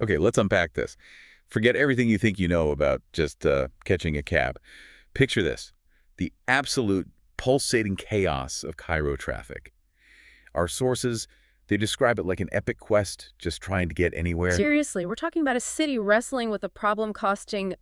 Okay, let's unpack this. Forget everything you think you know about just catching a cab. Picture this, the absolute pulsating chaos of Cairo traffic. Our sources, they describe it like an epic quest just trying to get anywhere. Seriously, we're talking about a city wrestling with a problem costing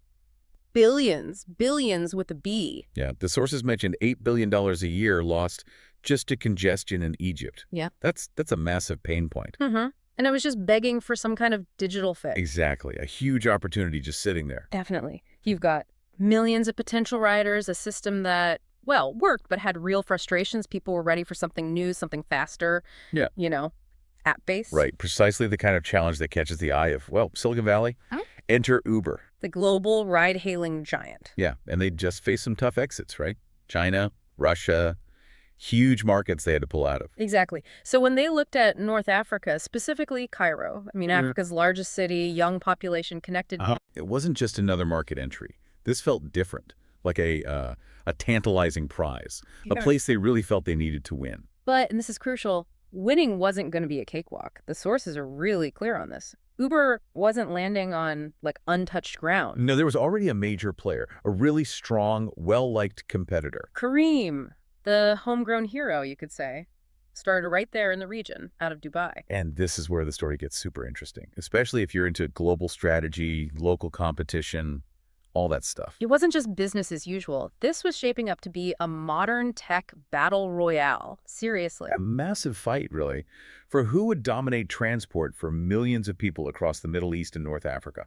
billions, billions with a B. Yeah, the sources mentioned $8 billion a year lost just to congestion in Egypt. Yeah. That's a massive pain point. And I was just begging for some kind of digital fix. Exactly, a huge opportunity just sitting there. Definitely. You've got millions of potential riders, a system that, well, worked, but had real frustrations. People were ready for something new, something faster, Yeah. app-based. Right, precisely the kind of challenge that catches the eye of, well, Silicon Valley. Enter Uber. The global ride-hailing giant. Yeah, and they just faced some tough exits, right? China, Russia, huge markets they had to pull out of. Exactly. So when they looked at North Africa, specifically Cairo, Africa's largest city, young population, connected. It wasn't just another market entry. This felt different, like a tantalizing prize, a place they really felt they needed to win. But, and this is crucial, winning wasn't going to be a cakewalk. The sources are really clear on this. Uber wasn't landing on, untouched ground. No, there was already a major player, a really strong, well-liked competitor. Careem, the homegrown hero, you could say, started right there in the region, out of Dubai. And this is where the story gets super interesting, especially if you're into global strategy, local competition, all that stuff. It wasn't just business as usual. This was shaping up to be a modern tech battle royale. Seriously. A massive fight, really, for who would dominate transport for millions of people across the Middle East and North Africa.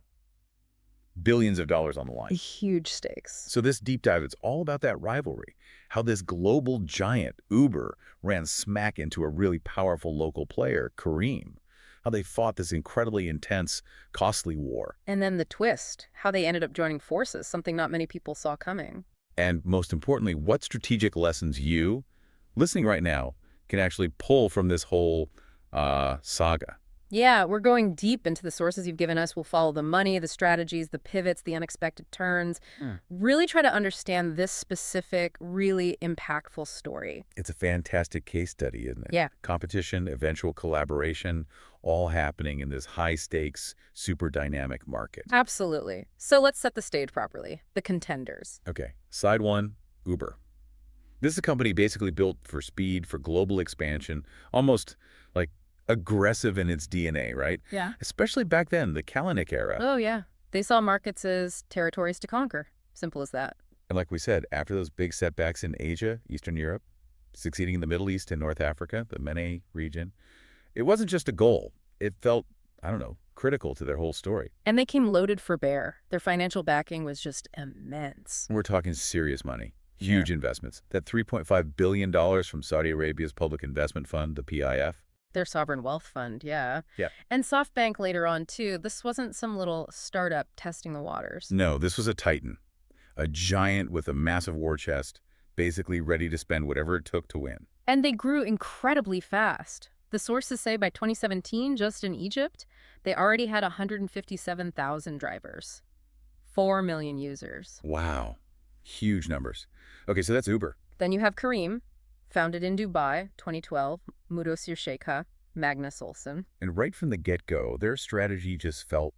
Billions of dollars on the line. Huge stakes. So this deep dive, it's all about that rivalry, how this global giant, Uber, ran smack into a really powerful local player, Careem, how they fought this incredibly intense, costly war. And then the twist, how they ended up joining forces, something not many people saw coming. And most importantly, what strategic lessons you, listening right now, can actually pull from this whole saga. Yeah, we're going deep into the sources you've given us. We'll follow the money, the strategies, the pivots, the unexpected turns. Really try to understand this specific, really impactful story. It's a fantastic case study, isn't it? Yeah. Competition, eventual collaboration, all happening in this high-stakes, super dynamic market. Absolutely. So let's set the stage properly. The contenders. Okay, side one, Uber. This is a company basically built for speed, for global expansion, almost like aggressive in its DNA, right? Yeah. Especially back then, the Kalanick era. Oh, yeah. They saw markets as territories to conquer. Simple as that. And like we said, after those big setbacks in Asia, Eastern Europe, succeeding in the Middle East and North Africa, the MENA region, it wasn't just a goal. It felt, critical to their whole story. And they came loaded for bear. Their financial backing was just immense. We're talking serious money, huge investments. That $3.5 billion from Saudi Arabia's Public Investment Fund, the PIF. Their sovereign wealth fund, yeah. Yeah. And SoftBank later on, too. This wasn't some little startup testing the waters. No, this was a titan, a giant with a massive war chest, basically ready to spend whatever it took to win. And they grew incredibly fast. The sources say by 2017, just in Egypt, they already had 157,000 drivers, 4 million users. Wow, huge numbers. Okay, so that's Uber. Then you have Careem, founded in Dubai, 2012, Mudosir Sheikha, Magnus Olson. And right from the get-go, their strategy just felt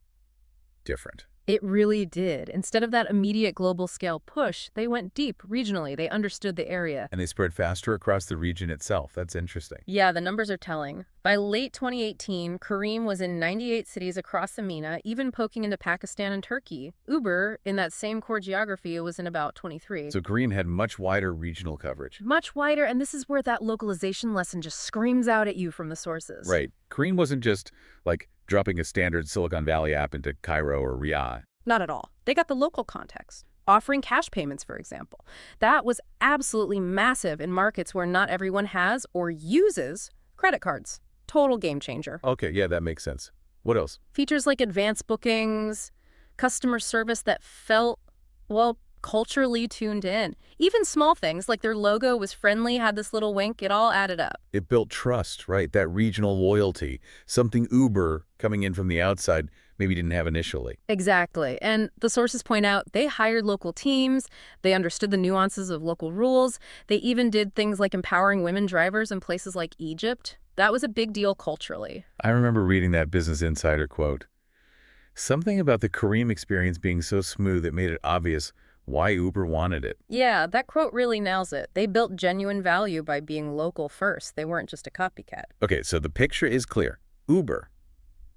different. It really did. Instead of that immediate global scale push, they went deep regionally. They understood the area. And they spread faster across the region itself. That's interesting. Yeah, the numbers are telling. By late 2018, Careem was in 98 cities across the MENA, even poking into Pakistan and Turkey. Uber, in that same core geography, was in about 23. So Careem had much wider regional coverage. Much wider, and this is where that localization lesson just screams out at you from the sources. Right. Careem wasn't just like dropping a standard Silicon Valley app into Cairo or Riyadh. Not at all. They got the local context. Offering cash payments, for example. That was absolutely massive in markets where not everyone has or uses credit cards. Total game changer. Okay, yeah, that makes sense. What else? Features like advanced bookings, customer service that felt, well, culturally tuned in. Even small things like their logo was friendly, had this little wink, it all added up. It built trust, right? That regional loyalty. Something Uber, coming in from the outside, maybe didn't have initially. Exactly. And the sources point out they hired local teams, they understood the nuances of local rules, they even did things like empowering women drivers in places like Egypt. That was a big deal culturally. I remember reading that Business Insider quote. Something about the Careem experience being so smooth it made it obvious why Uber wanted it. Yeah, that quote really nails it. They built genuine value by being local first. They weren't just a copycat. Okay, so the picture is clear. Uber,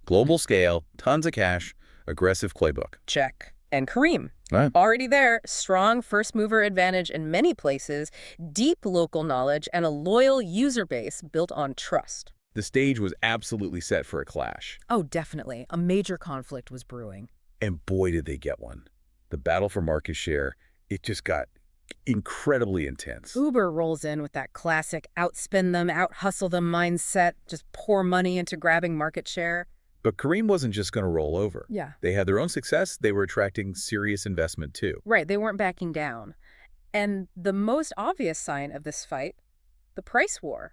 global scale, tons of cash, aggressive playbook. Check. And Careem. Right. Already there, strong first mover advantage in many places, deep local knowledge, and a loyal user base built on trust. The stage was absolutely set for a clash. Oh, definitely. A major conflict was brewing. And boy, did they get one. The battle for market share, it just got incredibly intense. Uber rolls in with that classic outspend them, out-hustle them mindset, just pour money into grabbing market share. But Careem wasn't just going to roll over. Yeah. They had their own success. They were attracting serious investment, too. Right, they weren't backing down. And the most obvious sign of this fight, the price war.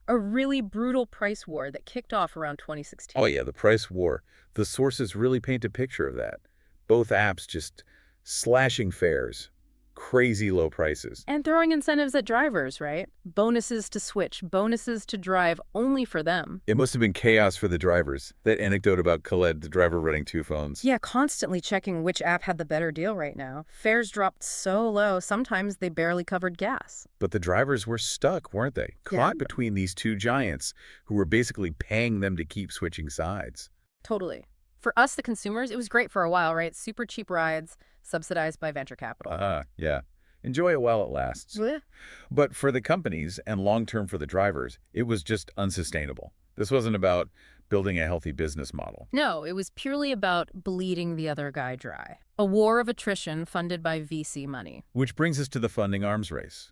A really brutal price war that kicked off around 2016. Oh, yeah, the price war. The sources really paint a picture of that. Both apps just slashing fares, crazy low prices. And throwing incentives at drivers, right? Bonuses to switch, bonuses to drive only for them. It must have been chaos for the drivers. That anecdote about Khaled, the driver running 2 phones. Yeah, constantly checking which app had the better deal right now. Fares dropped so low, sometimes they barely covered gas. But the drivers were stuck, weren't they? Caught between these 2 giants who were basically paying them to keep switching sides. Totally. For us, the consumers, it was great for a while, right? Super cheap rides, subsidized by venture capital. Yeah. Enjoy it while it lasts. Yeah. But for the companies and long-term for the drivers, it was just unsustainable. This wasn't about building a healthy business model. No, it was purely about bleeding the other guy dry. A war of attrition funded by VC money. Which brings us to the funding arms race.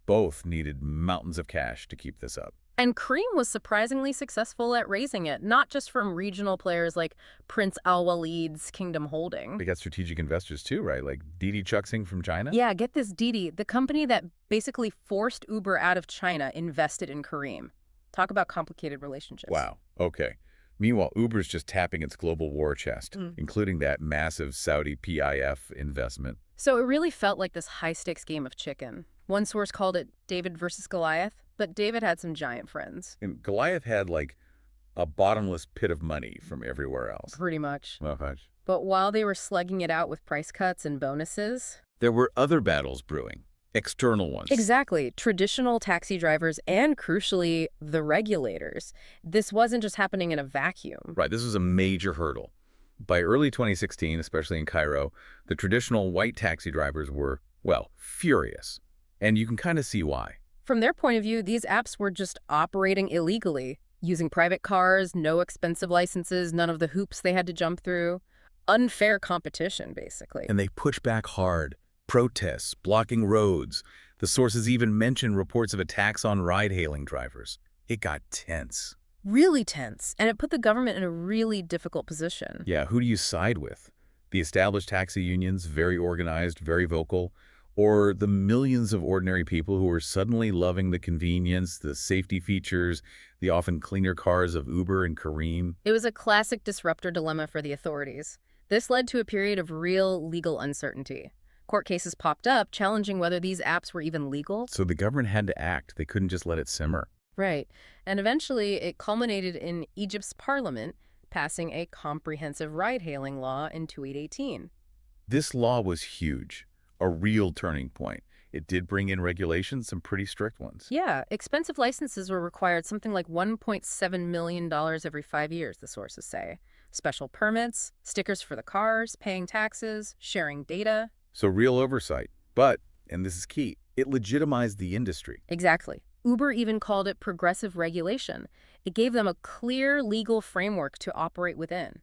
Both needed mountains of cash to keep this up. And Careem was surprisingly successful at raising it, not just from regional players like Prince Al Walid's Kingdom Holding. They got strategic investors too, right? Like Didi Chuxing from China? Yeah, get this, Didi, the company that basically forced Uber out of China, invested in Careem. Talk about complicated relationships. Wow. Okay. Meanwhile, Uber's just tapping its global war chest, including that massive Saudi PIF investment. So it really felt like this high-stakes game of chicken. One source called it David versus Goliath, but David had some giant friends. And Goliath had like a bottomless pit of money from everywhere else. Pretty much. Well, fudge. But while they were slugging it out with price cuts and bonuses... There were other battles brewing, external ones. Exactly. Traditional taxi drivers and, crucially, the regulators. This wasn't just happening in a vacuum. Right, this was a major hurdle. By early 2016, especially in Cairo, the traditional white taxi drivers were, well, furious. And you can kind of see why. From their point of view, these apps were just operating illegally, using private cars, no expensive licenses, none of the hoops they had to jump through. Unfair competition, basically. And they pushed back hard. Protests, blocking roads. The sources even mentioned reports of attacks on ride-hailing drivers. It got tense. Really tense, and it put the government in a really difficult position. Yeah, who do you side with? The established taxi unions, very organized, very vocal, or the millions of ordinary people who were suddenly loving the convenience, the safety features, the often cleaner cars of Uber and Careem? It was a classic disruptor dilemma for the authorities. This led to a period of real legal uncertainty. Court cases popped up challenging whether these apps were even legal. So the government had to act. They couldn't just let it simmer. Right. And eventually it culminated in Egypt's parliament passing a comprehensive ride-hailing law in 2018. This law was huge, a real turning point. It did bring in regulations, some pretty strict ones. Yeah, expensive licenses were required, something like $1.7 million every 5 years, the sources say. Special permits, stickers for the cars, paying taxes, sharing data. So real oversight. But, and this is key, it legitimized the industry. Exactly. Uber even called it progressive regulation. It gave them a clear legal framework to operate within.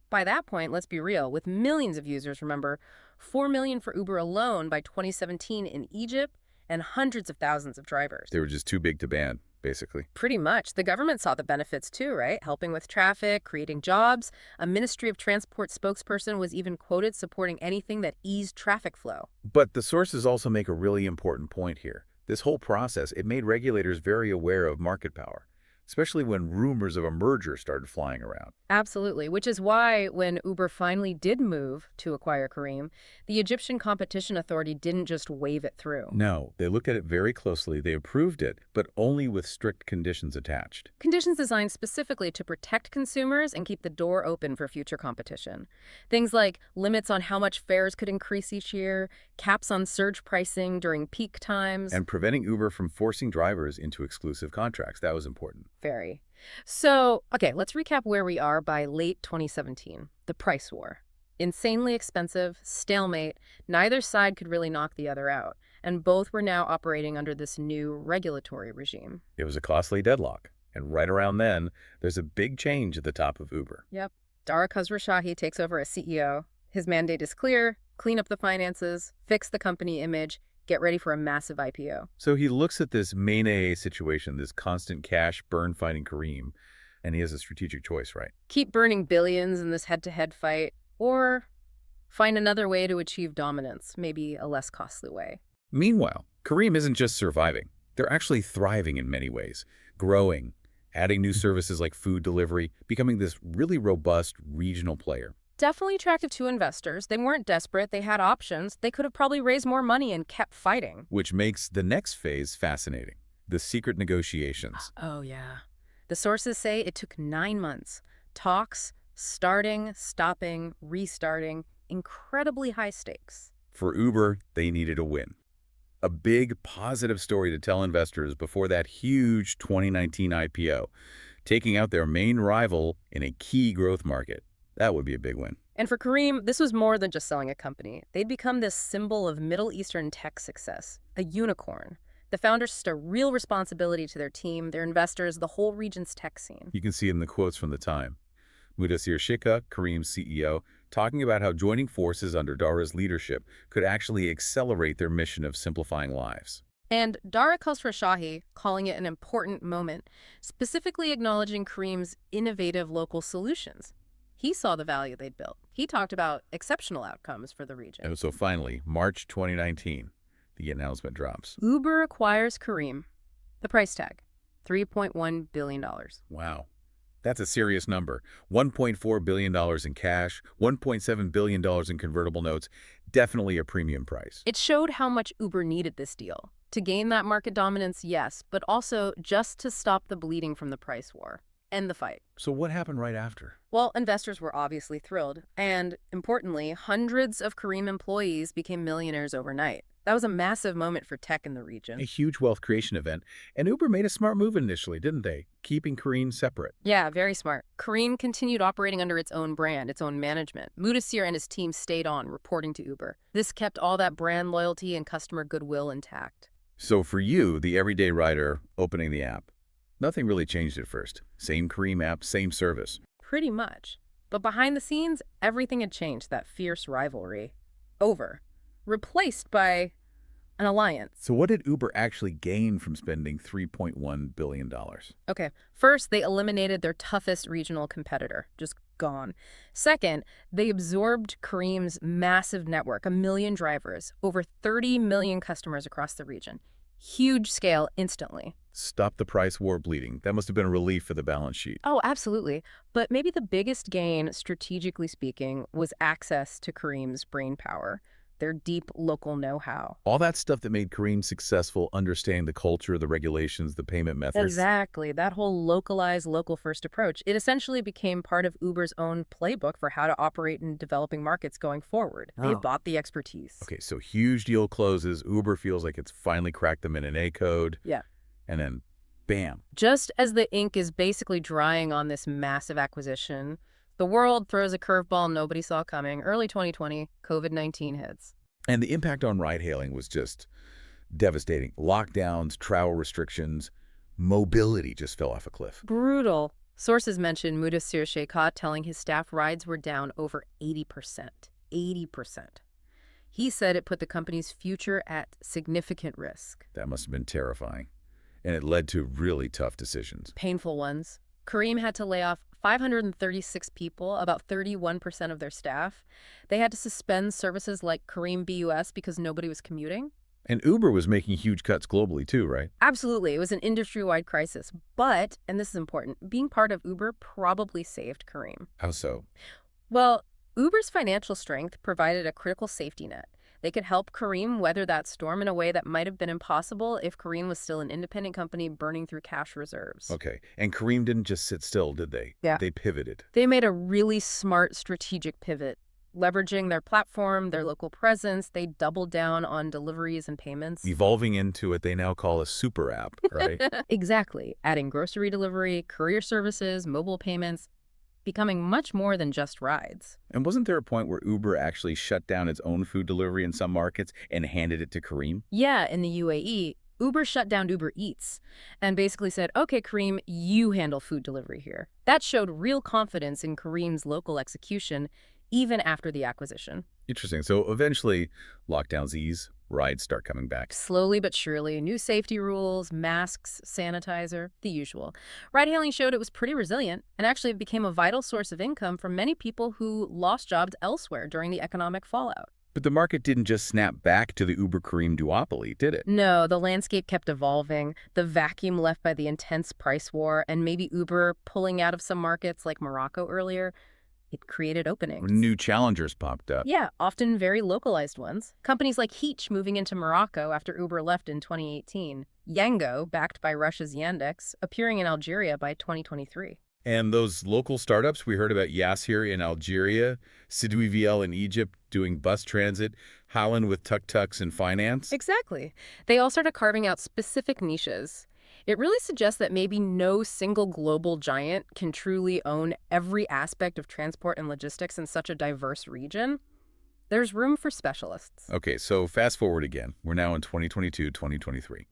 By that point, let's be real, with millions of users, remember, 4 million for Uber alone by 2017 in Egypt, and hundreds of thousands of drivers. They were just too big to ban, basically. Pretty much. The government saw the benefits too, right? Helping with traffic, creating jobs. A Ministry of Transport spokesperson was even quoted supporting anything that eased traffic flow. But the sources also make a really important point here. This whole process, it made regulators very aware of market power. especially when rumors of a merger started flying around. Absolutely, which is why when Uber finally did move to acquire Careem, the Egyptian Competition Authority didn't just wave it through. No, they looked at it very closely. They approved it, but only with strict conditions attached. Conditions designed specifically to protect consumers and keep the door open for future competition. Things like limits on how much fares could increase each year, caps on surge pricing during peak times. And preventing Uber from forcing drivers into exclusive contracts. That was important. Very. So, okay, let's recap where we are by late 2017. The price war. Insanely expensive, stalemate, neither side could really knock the other out, and both were now operating under this new regulatory regime. It was a costly deadlock. And right around then, there's a big change at the top of Uber. Yep. Dara Khosrowshahi takes over as CEO. His mandate is clear: clean up the finances, fix the company image, get ready for a massive IPO. So he looks at this MENA situation, this constant cash burn fighting Careem, and he has a strategic choice, right? Keep burning billions in this head-to-head fight, or find another way to achieve dominance, maybe a less costly way. Meanwhile, Careem isn't just surviving. They're actually thriving in many ways, growing, adding new services like food delivery, becoming this really robust regional player. Definitely attractive to investors. They weren't desperate. They had options. They could have probably raised more money and kept fighting. Which makes the next phase fascinating, the secret negotiations. Oh, yeah. The sources say it took 9 months. Talks, starting, stopping, restarting, incredibly high stakes. For Uber, they needed a win. A big, positive story to tell investors before that huge 2019 IPO, taking out their main rival in a key growth market. That would be a big win. And for Careem, this was more than just selling a company. They'd become this symbol of Middle Eastern tech success, a unicorn. The founders took a real responsibility to their team, their investors, the whole region's tech scene. You can see in the quotes from the time. Mudassir Shika, Careem's CEO, talking about how joining forces under Dara's leadership could actually accelerate their mission of simplifying lives. And Dara Khosrowshahi calling it an important moment, specifically acknowledging Careem's innovative local solutions. He saw the value they'd built. He talked about exceptional outcomes for the region. And so finally, March 2019, the announcement drops. Uber acquires Careem. The price tag, $3.1 billion. Wow. That's a serious number. $1.4 billion in cash, $1.7 billion in convertible notes. Definitely a premium price. It showed how much Uber needed this deal. To gain that market dominance, yes, but also just to stop the bleeding from the price war. End the fight. So what happened right after? Well, investors were obviously thrilled. And importantly, hundreds of Careem employees became millionaires overnight. That was a massive moment for tech in the region. A huge wealth creation event. And Uber made a smart move initially, didn't they? Keeping Careem separate. Yeah, very smart. Careem continued operating under its own brand, its own management. Mudassir and his team stayed on, reporting to Uber. This kept all that brand loyalty and customer goodwill intact. So for you, the everyday rider opening the app, nothing really changed at first. Same Careem app, same service. Pretty much. But behind the scenes, everything had changed. That fierce rivalry. Over. Replaced by an alliance. So what did Uber actually gain from spending $3.1 billion? Okay, first, they eliminated their toughest regional competitor. Just gone. Second, they absorbed Careem's massive network, 1 million drivers, over 30 million customers across the region. Huge scale instantly. Stop the price war bleeding. That must have been a relief for the balance sheet. Oh, absolutely. But maybe the biggest gain, strategically speaking, was access to Careem's brainpower, their deep local know-how. All that stuff that made Careem successful, understanding the culture, the regulations, the payment methods. Exactly. That whole localized, local-first approach. It essentially became part of Uber's own playbook for how to operate in developing markets going forward. They bought the expertise. Okay, so huge deal closes. Uber feels like it's finally cracked the M&A code. Yeah. And then, bam. Just as the ink is basically drying on this massive acquisition, the world throws a curveball nobody saw coming. Early 2020, COVID-19 hits. And the impact on ride-hailing was just devastating. Lockdowns, travel restrictions, mobility just fell off a cliff. Brutal. Sources mention Mudassir Sheikhat telling his staff rides were down over 80%. 80%. He said it put the company's future at significant risk. That must have been terrifying. And it led to really tough decisions. Painful ones. Careem had to lay off 536 people, about 31% of their staff. They had to suspend services like Careem BUS because nobody was commuting. And Uber was making huge cuts globally too, right? Absolutely, it was an industry-wide crisis. But, and this is important, being part of Uber probably saved Careem. How so? Well, Uber's financial strength provided a critical safety net. They could help Careem weather that storm in a way that might have been impossible if Careem was still an independent company burning through cash reserves. Okay. And Careem didn't just sit still, did they? Yeah. They pivoted. They made a really smart strategic pivot. Leveraging their platform, their local presence, they doubled down on deliveries and payments. Evolving into what they now call a super app, right? Exactly. Adding grocery delivery, courier services, mobile payments, becoming much more than just rides. And wasn't there a point where Uber actually shut down its own food delivery in some markets and handed it to Careem? Yeah, in the UAE, Uber shut down Uber Eats and basically said, okay, Careem, you handle food delivery here. That showed real confidence in Careem's local execution, even after the acquisition. Interesting. So eventually, lockdowns ease, rides start coming back. Slowly but surely, new safety rules, masks, sanitizer, the usual. Ride-hailing showed it was pretty resilient, and actually it became a vital source of income for many people who lost jobs elsewhere during the economic fallout. But the market didn't just snap back to the Uber-Careem duopoly, did it? No, the landscape kept evolving. The vacuum left by the intense price war, and maybe Uber pulling out of some markets like Morocco earlier, it created openings. New challengers popped up. Yeah, often very localized ones. Companies like Heech moving into Morocco after Uber left in 2018. Yango, backed by Russia's Yandex, appearing in Algeria by 2023. And those local startups, we heard about Yassir in Algeria, Sidouiviel in Egypt doing bus transit, Haaland with tuk-tuks and finance. Exactly. They all started carving out specific niches. It really suggests that maybe no single global giant can truly own every aspect of transport and logistics in such a diverse region. There's room for specialists. Okay, so fast forward again. We're now in 2022, 2023.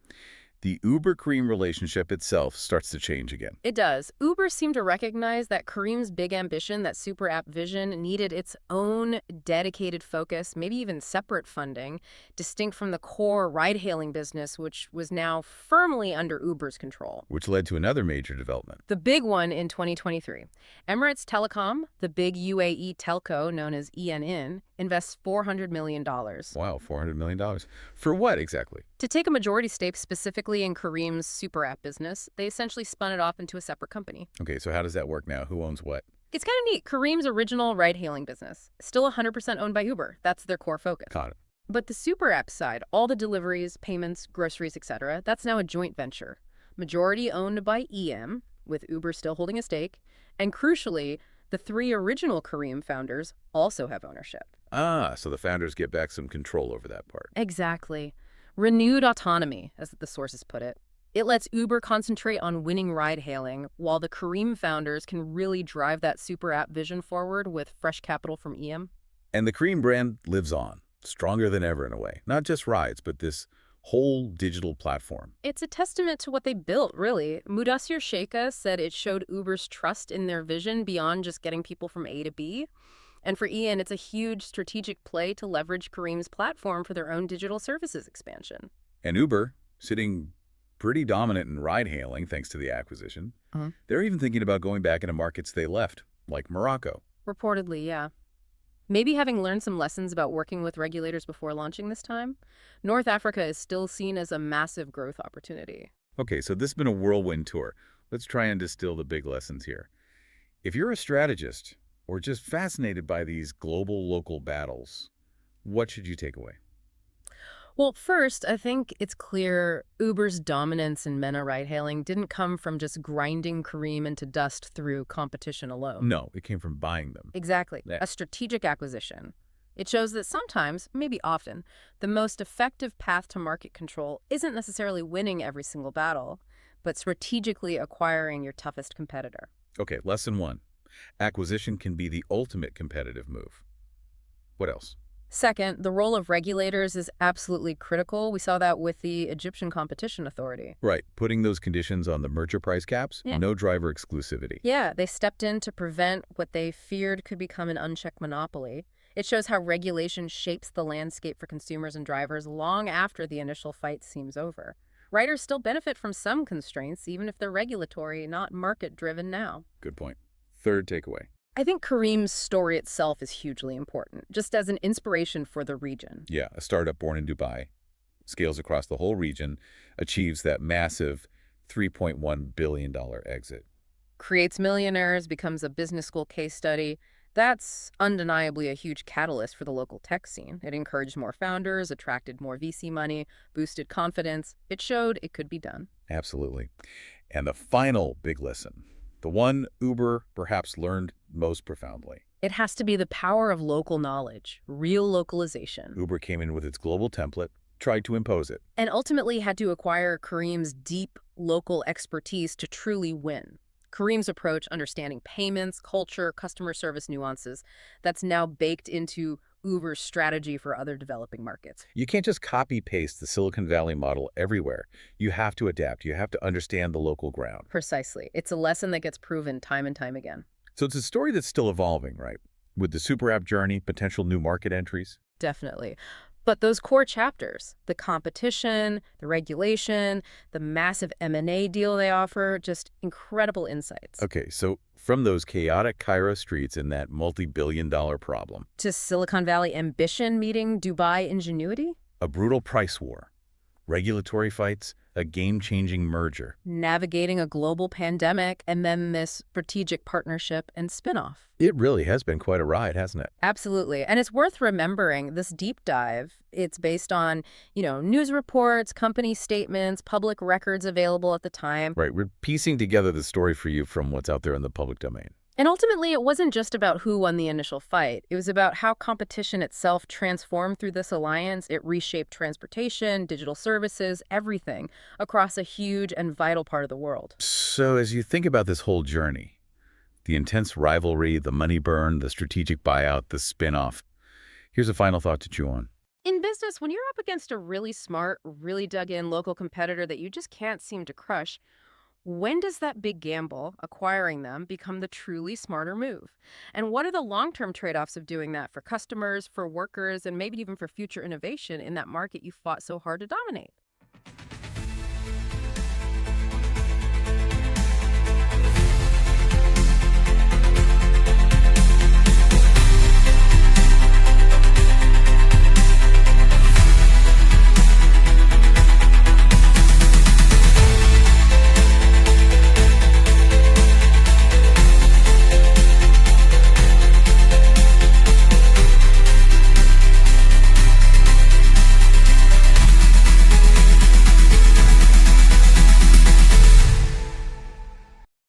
The Uber-Careem relationship itself starts to change again. It does. Uber seemed to recognize that Careem's big ambition, that super app vision, needed its own dedicated focus, maybe even separate funding, distinct from the core ride-hailing business, which was now firmly under Uber's control. Which led to another major development. The big one in 2023. Emirates Telecom, the big UAE telco known as ENN, invests $400 million. Wow, $400 million. For what exactly? To take a majority stake specifically in Careem's super app business, they essentially spun it off into a separate company. Okay, so how does that work now? Who owns what? It's kind of neat. Careem's original ride-hailing business, still 100% owned by Uber. That's their core focus. Got it. But the super app side, all the deliveries, payments, groceries, etc., that's now a joint venture. Majority owned by EM, with Uber still holding a stake. And crucially, the 3 original Careem founders also have ownership. Ah, so the founders get back some control over that part. Exactly. Renewed autonomy, as the sources put it. It lets Uber concentrate on winning ride-hailing, while the Careem founders can really drive that super app vision forward with fresh capital from EM. And the Careem brand lives on, stronger than ever in a way. Not just rides, but this whole digital platform. It's a testament to what they built, really. Mudassir Sheikha said it showed Uber's trust in their vision beyond just getting people from A to B. And for Ian, it's a huge strategic play to leverage Careem's platform for their own digital services expansion. And Uber, sitting pretty dominant in ride-hailing thanks to the acquisition, they're even thinking about going back into markets they left, like Morocco. Reportedly, yeah. Maybe having learned some lessons about working with regulators before launching this time, North Africa is still seen as a massive growth opportunity. Okay, so this has been a whirlwind tour. Let's try and distill the big lessons here. If you're a strategist or just fascinated by these global-local battles, what should you take away? Well, first, I think it's clear Uber's dominance in MENA ride-hailing didn't come from just grinding Careem into dust through competition alone. No, it came from buying them. Exactly. Yeah. A strategic acquisition. It shows that sometimes, maybe often, the most effective path to market control isn't necessarily winning every single battle, but strategically acquiring your toughest competitor. Okay, lesson 1. Acquisition can be the ultimate competitive move. What else? Second, the role of regulators is absolutely critical. We saw that with the Egyptian Competition Authority. Right, putting those conditions on the merger price caps, Yeah. no driver exclusivity. Yeah, they stepped in to prevent what they feared could become an unchecked monopoly. It shows how regulation shapes the landscape for consumers and drivers long after the initial fight seems over. Riders still benefit from some constraints, even if they're regulatory, not market-driven now. Good point. Third takeaway. I think Careem's story itself is hugely important, just as an inspiration for the region. Yeah, a startup born in Dubai, scales across the whole region, achieves that massive $3.1 billion exit. Creates millionaires, becomes a business school case study. That's undeniably a huge catalyst for the local tech scene. It encouraged more founders, attracted more VC money, boosted confidence. It showed it could be done. Absolutely. And the final big lesson, the one Uber perhaps learned most profoundly. It has to be the power of local knowledge, real localization, Uber came in with its global template, tried to impose it. and ultimately had to acquire Careem's deep local expertise to truly win. Careem's approach, understanding payments, culture, customer service nuances, that's now baked into Uber's strategy for other developing markets. You can't just copy-paste the Silicon Valley model everywhere. You have to adapt. You have to understand the local ground. Precisely. It's a lesson that gets proven time and time again. So it's a story that's still evolving, right? With the super app journey, potential new market entries. Definitely. But those core chapters, the competition, the regulation, the massive M&A deal they offer, just incredible insights. Okay, so from those chaotic Cairo streets and that multi-billion-dollar problem, To Silicon Valley ambition meeting Dubai ingenuity, a brutal price war, regulatory fights, a game-changing merger. navigating a global pandemic, and then this strategic partnership and spinoff. It really has been quite a ride, hasn't it? Absolutely. And it's worth remembering this deep dive. It's based on, news reports, company statements, public records available at the time. Right, we're piecing together the story for you from what's out there in the public domain. And ultimately, it wasn't just about who won the initial fight. It was about how competition itself transformed through this alliance. It reshaped transportation, digital services, everything across a huge and vital part of the world. So as you think about this whole journey, the intense rivalry, the money burn, the strategic buyout, the spin-off, here's a final thought to chew on. In business, when you're up against a really smart, really dug-in local competitor that you just can't seem to crush, when does that big gamble, acquiring them, become the truly smarter move? And what are the long-term trade-offs of doing that for customers, for workers, and maybe even for future innovation in that market you fought so hard to dominate?